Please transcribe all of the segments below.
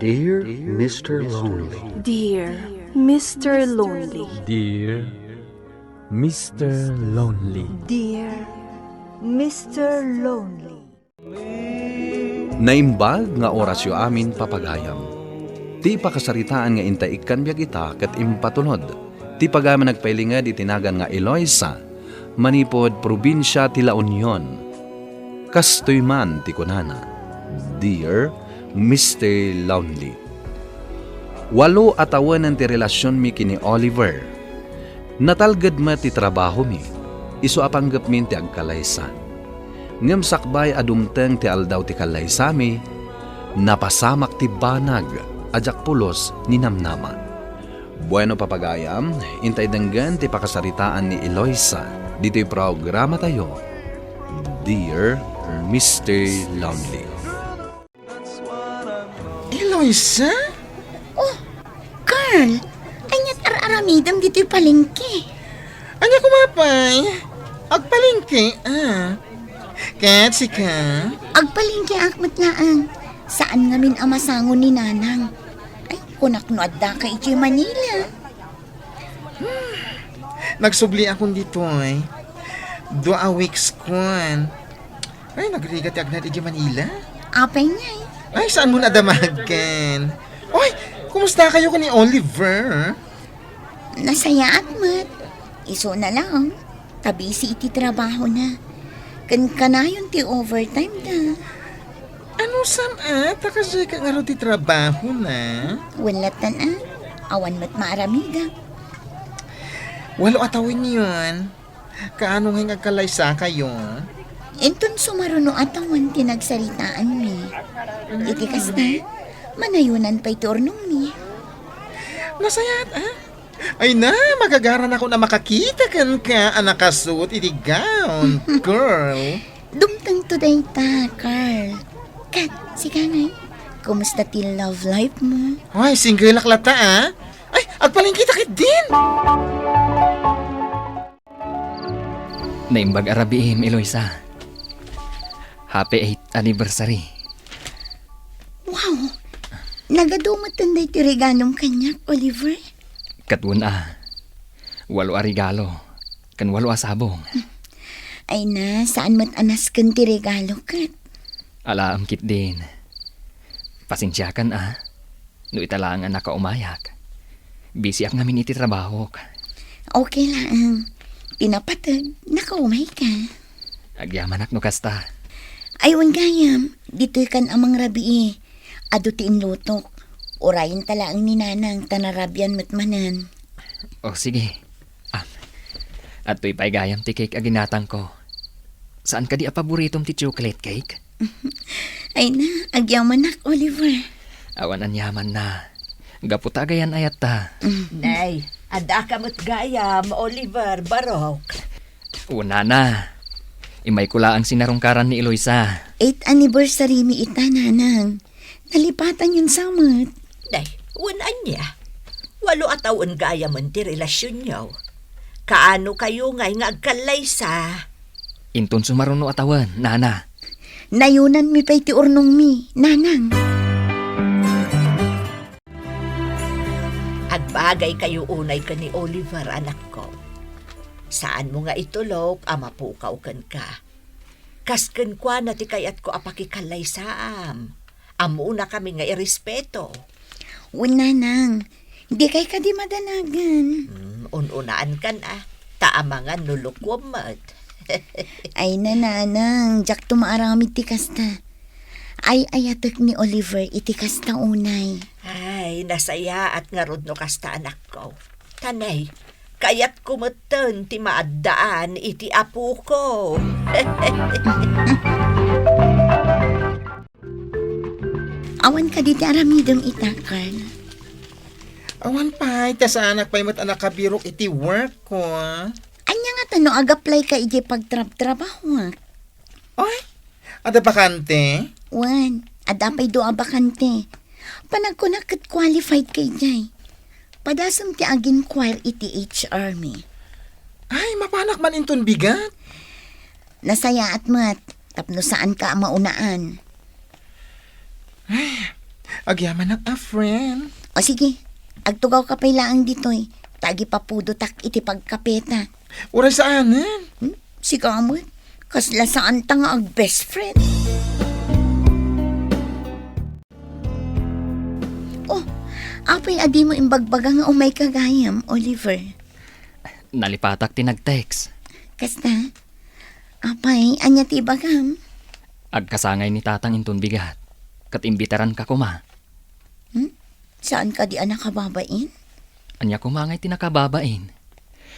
Dear Mr. Lonely. Dear Mr. Lonely. Dear Mr. Lonely. Dear Mr. Lonely. Naimbag nga orasyo amin papagayam. Ti pakasaritaan nga intaikan biag ita ket impatulod. Ti pagaman nagpailingad itinagan nga Eloisa, manipod probinsya ti La Union. Kastoy man ti kunana. Dear Mr. Lonely. 8 atawanan ti relasyon mi kini Oliver. Natalgad ma ti trabaho mi. Isu apanggap min ti agkalaysa. Ngem sakbay adumteng ti aldaw ti kalaysa mi, napasamak ti banag ajak pulos ni namnama. Bueno papagayam, intay denggan ti pakasaritaan ni Eloisa. Dito'y programa tayo. Dear Mr. Lonely. Eloisa? Oh, Carl, anyat ar-aramidam dito'y palengke. Anya kumapay? Agpalingki, Kat, sika? Agpalengke akmat laang. Saan ngamin ang masangon ni Nanang? Ay, kunak no adda ka iti Manila. Nagsubli akong dito, 2 weeks kon. Ay, nagrigat yung agnat iti Manila. Apay nga Ay, saan mo nadamagkan? Oy, kumusta kayo ko ni Oliver? Nasaya akmat. Iso na lang. Tabisi iti trabaho na. Kanayon ti overtime na. Ano san Takasya ka nga ro ti trabaho na? Walatan awan mat maaramida. 8 atawin yun. Kaano nga agkalaysa kayo? Enton sumaruno atawan tinagsaritaan mi. Iti kasta, manayunan pa'y turnong mi. Nasayat, Ay na, magagaran ako na makakita kan ka, anak kasut, iti gown, girl. Dumtang today ta, Carl. Kat, sige ngay. Kumusta ti love life mo? Ay, single laklata, Ay, agpalingkita kit din. Naimbag arabiim, Eloisa. Happy 8th anniversary. Wow! Nagadumatan na iti regalong kanyak, Oliver. Katun 8 regalo. Kan 8 sabong. Ay na, saan mat anas kan ti regalo, Kat? Alaam kit din. Pasensyakan no italangan nakaumayak. Busy ak namin iti trabaho. Okay lang. Pinapatag, nakaumay ka. Agyaman ak no kasta. Aywan gayam, dito'y kan amang rabi Ado ti inlutok. Orayin talaang ni Nanang tanarabyan matmanan. O sige. At to'y paigayam ti cake aginatang ko. Saan ka di paboritong ti chocolate cake? Ay na, agyaman nak, Oliver. Awan ang yaman na. Gaputa gayan ayat ta. Nay, ada ka mo't gayam, Oliver, barok. Una na. Imay kula ang sinarungkaran ni Eloisa. 8th anniversary mi ita, Nanang. Nalipatan yun samot. Nay, unan niya. 8 ataon gayam ti relasyon niyo. Kaano kayo ngay nga agkalaysa? Inton sumaruno atawan, nana. Nayunan mi pa'y ti urnong mi, Nanang. Agbagay kayo unay ka ni Oliver, anak ko. Saan mo nga itulok, amapukaw kan ka. Kasken kwa na ti kayat ko apakikalaysaam. Amo na kami nga irespeto. Nanang, di kay ka di madanagan. Ununaan kan taamangan nulukwamad. Ay na, Nanang, jak tumaarami ti kasta. Ay ayatek ni Oliver iti kasta unay. Ay, nasaya at ngarod no kasta anak ko. Tanay, kayat kumatan ti maaddaan iti apo ko. Awan ka di ti aramidong ita, Carl. Awan pa, sa anak pa'y mat anak kabirok iti work ko, Anya nga tano ag-apply ka iti pagtrabaho. Oy, ada bakante? Wan, adapay do abakante. Panagkunakat qualified kay jay. Padasam ti agin-inquire iti HR mi. Ay, mapanak man inton bigat. Nasaya at mat, tapno saan ka maunaan. Agyaman ng friend. O sige, agtugaw ka pailaang ditoy. Tagi papudotak iti pagkapeta. Uray saan, eh? Si kamot, kasla saan ta nga ag best friend. Oh, apay adi mo imbagbaga nga umay kagayam, Oliver. Nalipatak ti nag-text. Kasta, apay, anya ti bagam. Agkasangay ni tatang inton bigat. Kat imbitaran ka kuma. Saan ka di anak kababain? Anya kumangay ti nakababain.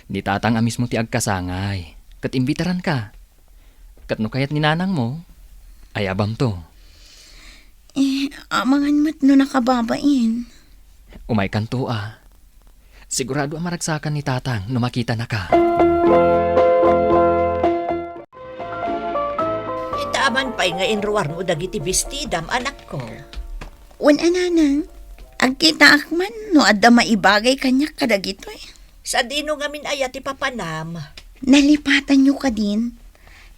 Di tatang amis mo ti agkasangay. Kat imbitaran ka. Kat no kayat ni nanang mo, ay abam to. Amangan mat no nakababain. Umay kanto Sigurado ang maragsakan ni tatang no makita na ka. Itaman pa'y nga inruwar mo dagiti bestidam, anak ko. Wan ananang, agkita akman no adda maibagay kanya kadagito eh. Sa dino nga minayat ipapanam. Nalipatan nyo ka din.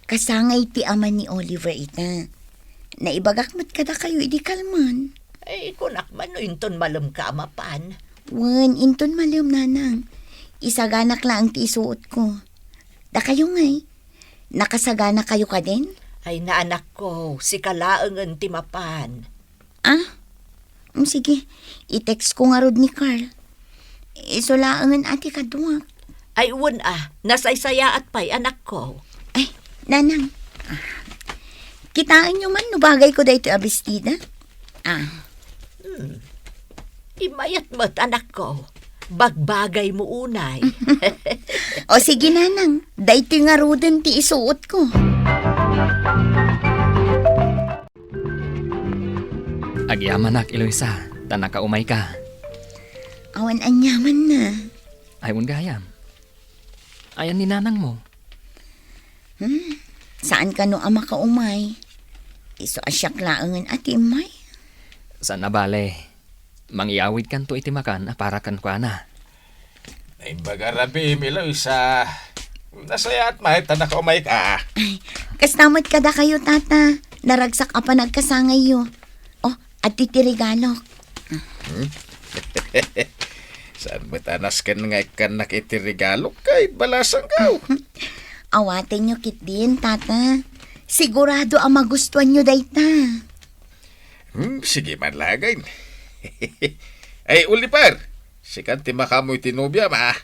Kasangay ti ama ni Oliver ita. Naibagak mat kada kayo idi kalman. Ay, kunak man no inton malum ka amapan. Wan, inton malam nanang. Isaganak lang ti isuot ko. Da kayo ngay. Nakasagana kayo ka din? Ay, naanak ko, si kalaangan timapan. Sige, i-text ko nga rod ni Carl. Isulaangan ati kaduwak. Ay, nasaysaya at pa'y anak ko. Ay, nanang. Kitaan nyo man no bagay ko dahito abistida. Imayat mo't anak ko. Bagbagay mo unay. O sige nanang, dahito nga rodin ti isuot ko. Agyamanak, Eloisa. Tanaka umay ka. Awan anyaman na. Ayon gayam. Ayan ni nanang mo. Saan ka no ama ka umay? Iso asyak laangan ati imay. Saan na bale? Mangiawid kan to iti makan para kan kwa na. Ay, bagarabi, Eloisa. Nasaya at mahit na umay ka. Kastamot kada kayo tata. Naragsak ka pa nagkasangay yo. Oh, at titirigalok. Saan mo tanas ka nga ikan nakitirigalo kay balasang ka? Awatin nyo kit din, tata. Sigurado ang magustuhan nyo dayta. Sige man lagay. Ay, Ulipar. Si kanti makamoy tinubya ma.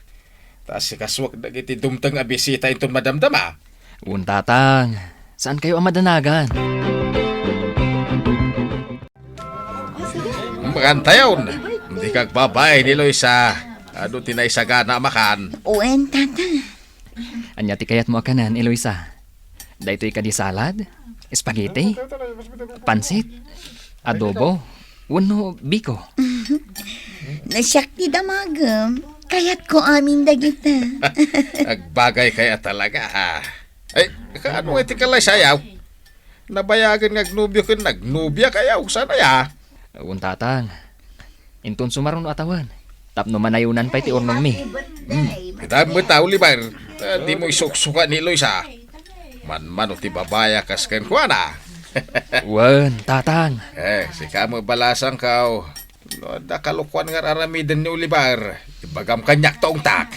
Tas si kaswag na iti dumtang abisita itong madamdama. Tatang, saan kayo ang madanagan? Magantayon. Hindi kag babay ni Loisa. Ano tinaysagana makan? Uwen, tata. Anya ti kayat mo akanan, Eloisa. Daytoy ka di salad, spaghetti, pansit, adobo, wano biko. Nasyak ti damagam. Kaya't ko amin dagita. Agbagay kaya talaga Ay, kaano iti kalay sayaw? Nabayagan ngagnubyo kin nagnubya kayaw. Sana ya? Tatang, inton sumaron no atawan. Tapno manayunan pa iti ornong mi. Kita mo tao, Libar. Di mo isuksuka ni Loisa. Man-mano ti babaya kasken ko na. Tatang. Si kamo balasang kaw. No, da kalukuan nga aramidan ni Olivar. Ibagam kanyak taong tak.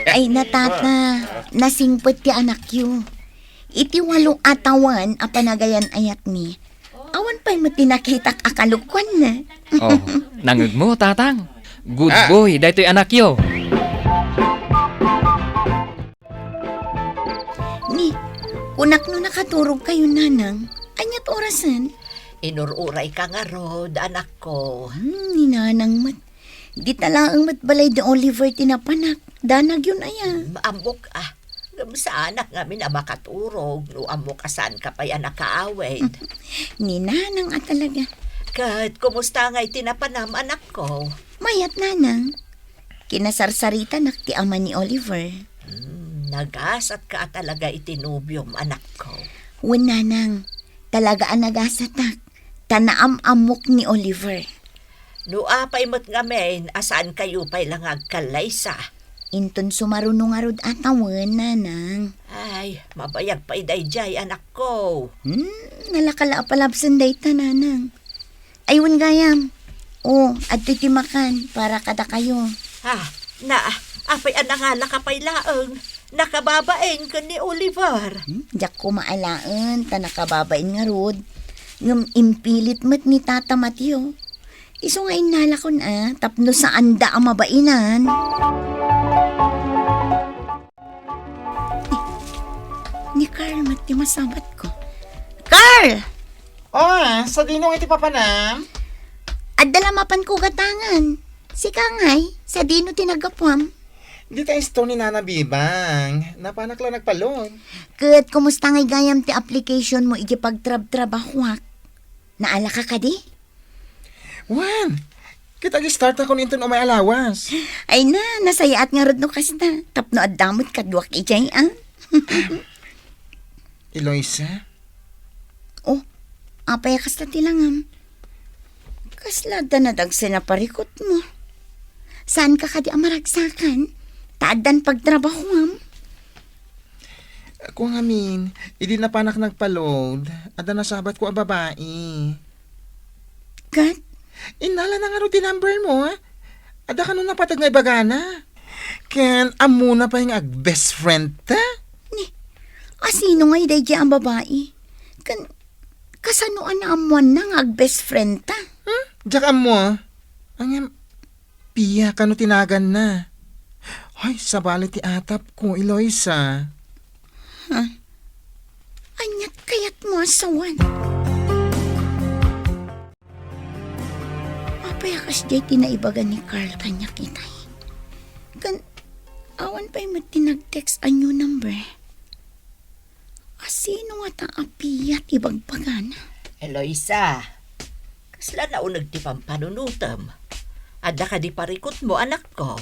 Ay natata, nasingpot ti anak yu. Iti walong atawan a panagayan ayat mi. Awan pa'y mo tinakitak akalukwan na. Nangag mo, tatang. Good boy, daytoy anak yo. Ni, kunak no nakaturog kayo nanang. Anyat orasan? Inururay ka nga rod, anak ko. Ni nanang mat. Di talaang mat balay de Oliver tinapanak. Danag yun aya. Amok sa anak ngamin makaturog. No amok asan ka pa'y anak kaawid. Ni nanang at talaga. Kat, kumusta nga'y tinapanam, anak ko? Mayat nanang. Kinasarsarita nak ti ama ni Oliver. Nagasat ka talaga itinubyom, anak ko. Wen nanang, talaga ang nagasatak. Tanaam amok ni Oliver. No apay mo't ngamin, asaan kayo pa'y lang agkalaysa? Inton sumarunong arod atawan, nanang. Ay, mabayag pa'y dayjay, anak ko. Nalakala palabsan day ta, nanang. Ayun gayam. At titimakan para kada kayo. Apay anangala ka pa'y laang. Nakababaeng ka ni Oliver. Diyak ko maalaan, tanakababain nga rod. Ngam impilit mat ni Tata Mateo. Iso nga inala ko na, tapno sa anda ang mabainan. Ni Carl, mati masabat ko. Carl! Sa dinong iti papanam? At dalamapan ko gatangan. Si Kangay, sa dino tinagapwam. Di tayo ito ni Nana Bibang. Napanak lang nagpalon. Kat, kumusta ngay gayam ti application mo ikipagtrab-trabahwak? Naala ka di? Juan, kita start ako nito no may alawas. Ay na, nasayaat nga rod no kasi na. Tapno at damot kadwak ijay, Eloisa? Apay kas na tilangam. Kaslada na dagsa na parikot mo. Saan ka kadi amaragsakan? Taadan pagtrabaho, Kung amin, hindi na panak nagpaload. Ada na sabat ko ang babae. Kat? Inala na nga rin number mo, ha? Ada ka nung napatag nga ibagana. Ken, amo na pa yung best friend ta? Sino nga iday ang babae? Kasanuan na amuan na nga best friend ta? Diyak amo, ang piya ka no tinagan na. Ay, sabali ti atap ko, Eloisa. Anyat kayat mo asawan. Papayakas jay tinaibagan ni Carl kanya kitay. Awan pa'y matinag-text a new number. Sino nga ta apiyat ibagbagan? Eloisa, kasla na unag ti pampanunutam. Ada ka di parikot mo, anak ko.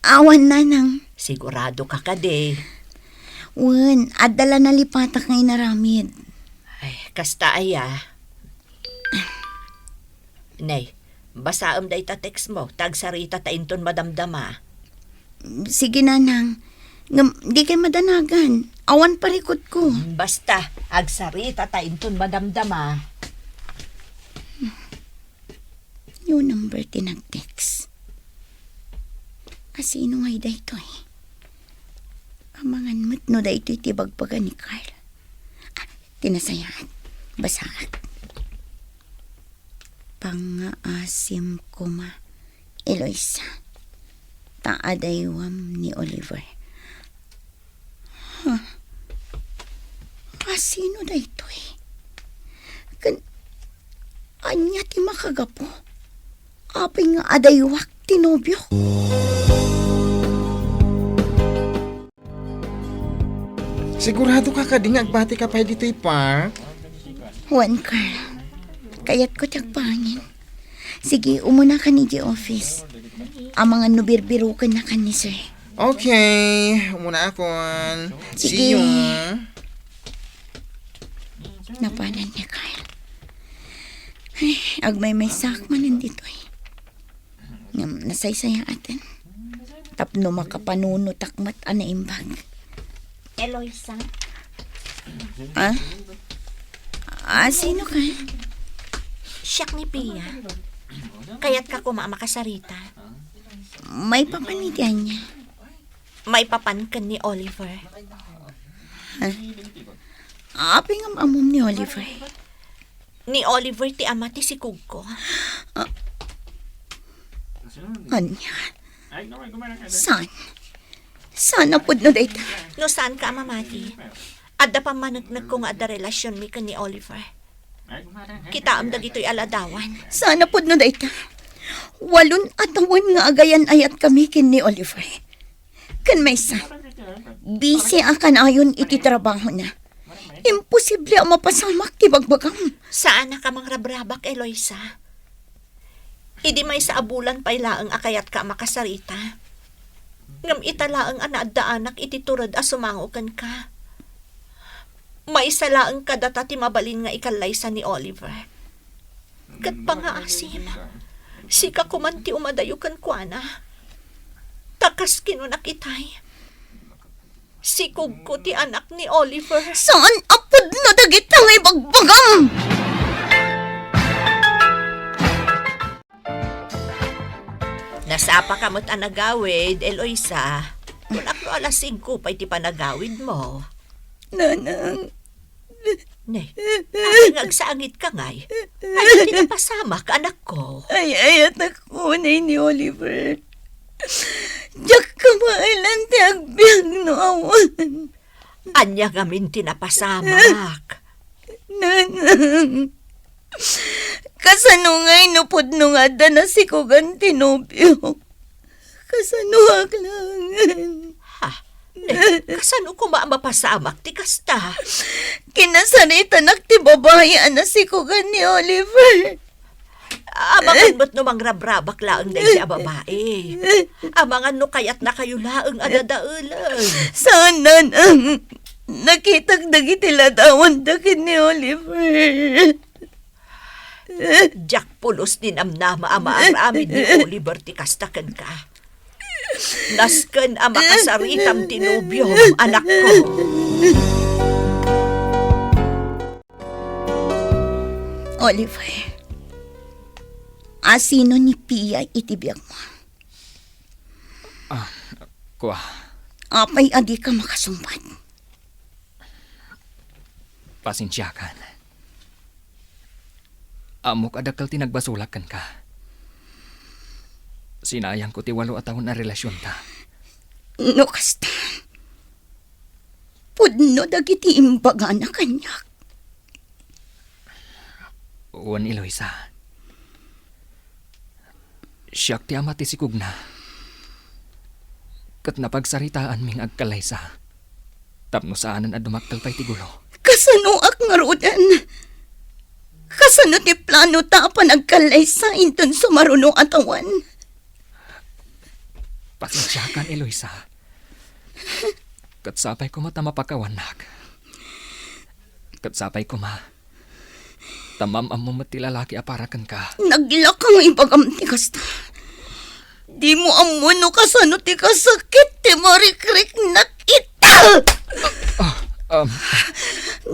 Awan na nang. Sigurado ka kade. Adala na lipatak ngay naramid. Ay, kasta aya. Nay, basaam da ita text mo. Tagsarita ta inton madamdama. Sige na nang. Di kay madanagan. Awan parikot ko. Basta, agsarita ta inton madamdama. Yung number tinag-text. Sino nga ito Amangan mo't no da ito'y tibagbagan ni Carl. Tinasayaan. Basaat. Pangaasim ko Eloisa. Taadaywam ni Oliver. Sino da ito Anya ti makagapo. Apay nga adaywak tinobyo. Sigurado ka di nga agbati ka pa dito'y park? Juan Carl, kayat ko tiyag pangin. Sige, umuna ka ni office. Ang mga nubirbiru ka na ka ni sir. Okay, umuna ako. See Sige. you. Napanan niya, Carl. Ay, agmay may sakman nandito nasaysaya atin. Tapno makapanuno takmat anaimbag. Eloisa? Sino ka? Siyak ni Pia. Kaya't ka makasarita. May papanitian niya. May papankan ni Oliver. Aping ang amom ni Oliver. Ni Oliver ti ama ti si Kugko. Anya? Saan? Saan na pud no data? No saan ka mamati? Adda pa managnag ko nga adda relasyon mi kan ni Oliver. Kita am dagitoy aladawan. Saan na pud no data? Walon atawan nga agayan ayat kami kin ni Oliver. Kan may sa. Busy akan ayon iti trabaho na. Imposible ang mapasamak ti bagbagam. Saan na ka mang rabrabak, Eloisa? Idi may sa abulan pa ilaang akayat ka makasarita. Ngam italaang anaadaanak iti turad asumangukan ka. May salaang kadata ti mabalin nga ikalaysa ni Oliver. Kat pangaasim, sika kumanti umadayukan kwa na. Takas kinunak itay. Si Kugko ti anak ni Oliver. Saan apod na dagit ngay bagbagam? kamot anagawid, Eloisa. Kung ako alas 5 pa iti panagawid mo. Nanang, Ne, ang agsangit ka ngay. Ay, tinapasama ka, anak ko. ayat ako na ni Oliver. Diyak kamailan ti agbyag no awan. Anya ngamin tinapasamak. Nanang, kasano nga'y nupod nung ada na si Kugan tinubyo. Kasano aglangan. Ha? Ne, kasano ko mapasamak ti kasta? Kinasarita ti babae na si Kugan ni Oliver. Amangan mo't no mangrabrabak laang na siya babae. Amangan no kayat na kayo laang adadaulan. Saan nanang nakitag dagitiladawang dakin ni Oliver. Jack pulos din amnama ama aramid ni Oliver ti kastakan ka. Nasken ama kasaritam tinubyo, anak ko. Oliver, asino ni Pia itibiyag mo? Kuha. Apay adi ka makasumbat. Pasensyakan. Amok adakal tinagbasulakan ka. Sinayang ko ti 8 taon na relasyon ta. No kasta. Pudno dagiti imbaga na kanyak. Uwan, Eloisa. Siyak ti ama ti sikugna. Kat napagsaritaan ming agkalaysa. Tapno saanan at dumaktal pa'y ti gulo. Kasano ak nga rodan? Kasano ti plano ta panagkalay sa inton sumaruno atawan? Pasensyakan, Eloisa. Kat sapay ko mata mapakawanak. Kat sapay ko ma. Tamam mo mati lalaki aparakan ka. Naglakang ibagam ti kasta. Di mo amuno kasano ti kasakit ti marikrik na kita.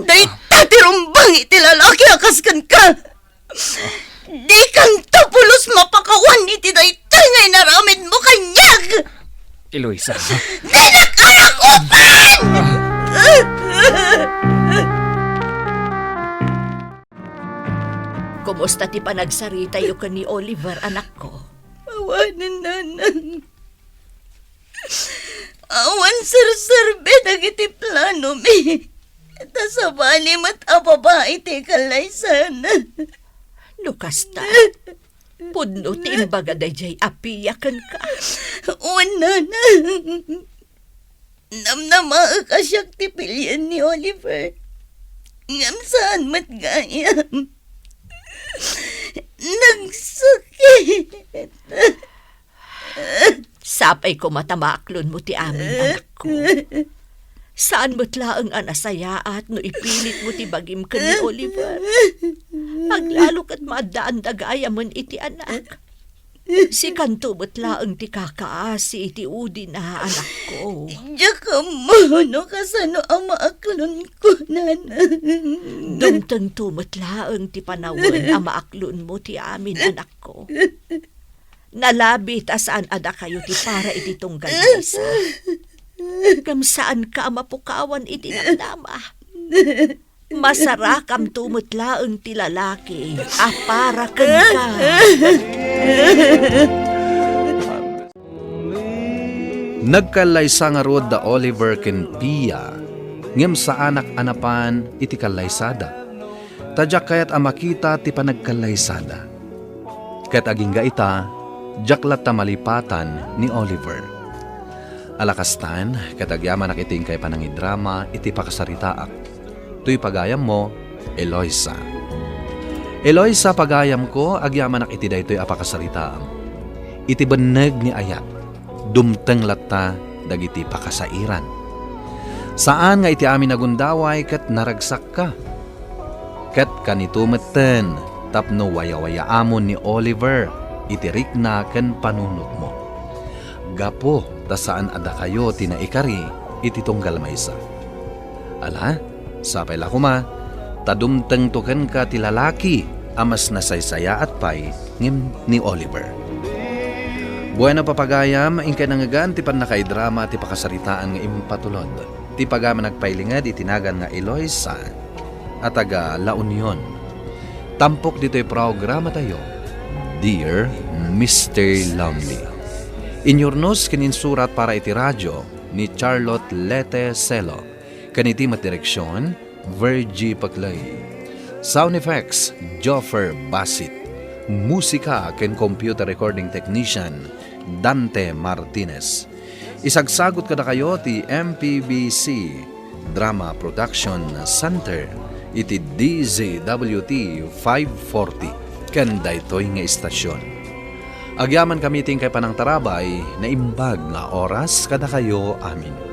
Day tatirumbang iti lalaki akaskan ka. Di kang tapulos mapakawan iti day ngay naramid mo kanyag. Eloisa. Di nakalakupan! Kumusta ti panagsarita yu ka ni Oliver, anak ko? Awanan nanang. Awan sir-serbe dagiti plano mi. Tasabali mat ababae ti kalaysan. Lukasta. Pudno ti imbaga dayjay apiyakan ka. Una na. Namnama ka siyak ti pilyan ni Oliver. Ngam saan mat gayam. Nagsakit. Sapay ko matamaklon mo ti amin, anak ko. Saan mo't laang anasayaat no ipilit mo ti bagim ka ni Oliver? Aglalo kat maadaan dagaya man iti anak. Si kanto mo't laang ti kakaasi iti udi na anak ko. Diyak mo, no kasano ang maaklon ko, nanang. Dumtang tumot laang ti panawan ang maaklon mo ti amin, anak ko. Nalabit asaan ada kayo ti para iti tunggal isa. Kam saan ka mapukawan iti namnama. Masarakam tumot laang ti lalaki, apara ka. Nagkalaysa nga rod da Oliver ken Pia, ngem sa anak-anapan iti kalaysada. Tadyak kayat amakita ti panagkalaysada. Ket aging ita, jaklat ta malipatan ni Oliver. Alakastan, ket agyaman iting kay panangidrama iti pakasaritaak. Tuy pagayam mo, Eloisa. Eloisa pagayam ko, agyaman iti daytoy apakasaritaam. Iti beneg ni ayat. Dumteng latta dagiti pakasairan. Saan nga iti amin nagundaway ket naragsak ka? Ket kanito metten tapno waya-waya amon ni Oliver iti rikna ken panunot mo. Gapo ta saan ada kayo tinaikari iti tunggal maysa. Ala, sapay la kuma, tadumteng token ka ti lalaki amas nasaysaya at pay ngem ni Oliver. Bueno papagayam, ingkay nangagan ti panakaidrama ti pakasaritaan nga impatulod. Ti pagama nagpailingad itinagan nga Eloisa at taga La Union. Tampok dito'y programa tayo, Dear Mr. Lonely. Inyornos kininsurat para iti radyo ni Charlotte Lete Celo. Kaniti direksyon, Virgie Paclay. Sound effects, Joffer Basit. Musika ken computer recording technician, Dante Martinez. Isagsagot kada kayo ti MPBC Drama Production Center iti DZWT 540 ken daytoy nga istasyon. Agyaman kami ting kay panang tarabay na imbag nga oras kada kayo amin.